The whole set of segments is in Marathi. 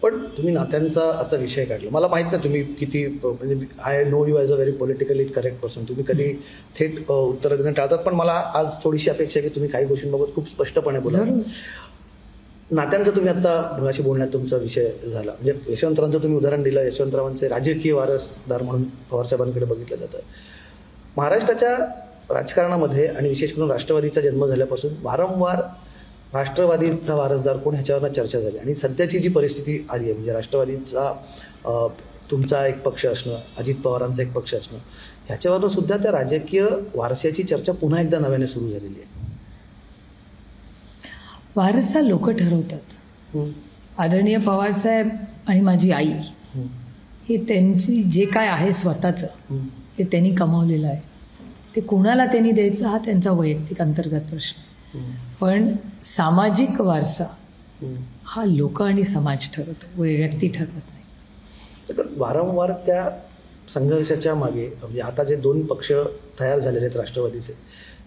पण तुम्ही नात्यांचा आता विषय काढला. मला माहीत नाही तुम्ही किती, म्हणजे I know you as a very politically correct person. तुम्ही कधी थेट उत्तर देणं टाळतात, पण मला आज थोडीशी अपेक्षा आहे की तुम्ही काही गोष्टींबाबत खूप स्पष्टपणे बोला. नात्यांचा तुम्ही आता मगाशी बोलण्यात तुमचा विषय झाला, म्हणजे यशवंतरावांचं तुम्ही उदाहरण दिलं. यशवंतरावांचे राजकीय वारसदार म्हणून पवारसाहेबांकडे बघितलं जातं. महाराष्ट्राच्या राजकारणामध्ये आणि विशेष करून राष्ट्रवादीचा जन्म झाल्यापासून वारंवार राष्ट्रवादीचा वारसदार कोण ह्याच्यावरनं चर्चा झाली. आणि सध्याची जी परिस्थिती आली आहे, म्हणजे राष्ट्रवादीचा तुमचा एक पक्ष असणं, अजित पवारांचा एक पक्ष असणं, ह्याच्यावरनं सुद्धा त्या राजकीय वारशाची चर्चा पुन्हा एकदा नव्याने सुरू झालेली आहे. वारसा लोक ठरवतात. आदरणीय पवारसाहेब आणि माझी आई हे त्यांची जे काय आहे स्वतःचं हे त्यांनी कमावलेलं आहे. ते कोणाला त्यांनी द्यायचं हा त्यांचा वैयक्तिक अंतर्गत प्रश्न. पण सामाजिक वारसा हा लोक आणि समाज ठरवतो, व्यक्ती ठरवत नाही. तर वारंवार त्या संघर्षाच्या मागे, म्हणजे आता जे दोन पक्ष तयार झालेले आहेत राष्ट्रवादीचे,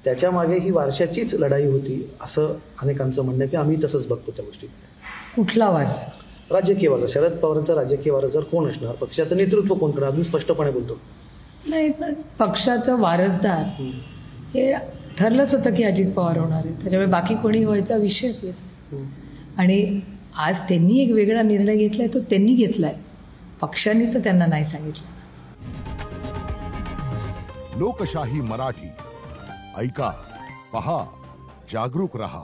त्याच्या मागे ही वारशाचीच लढाई होती असं अनेकांचं म्हणणं आहे की आम्ही तसंच बघतो त्या गोष्टी. कुठला वारसा? राजकीय वारसा. शरद पवारांचा राजकीय वारसदार कोण असणार, पक्षाचं नेतृत्व कोण करणार, अजून स्पष्टपणे बोलतो. नाही, पण पक्षाचं वारसदार हे ठरलंच होतं की अजित पवार होणार आहे, त्याच्यामुळे बाकी कोणी व्हायचा विषयच येत. आणि आज त्यांनी एक वेगळा निर्णय घेतलाय, तो त्यांनी घेतलाय, पक्षाने तर त्यांना नाही सांगितलं. लोकशाही मराठी ऐका, पहा, जागरूक रहा.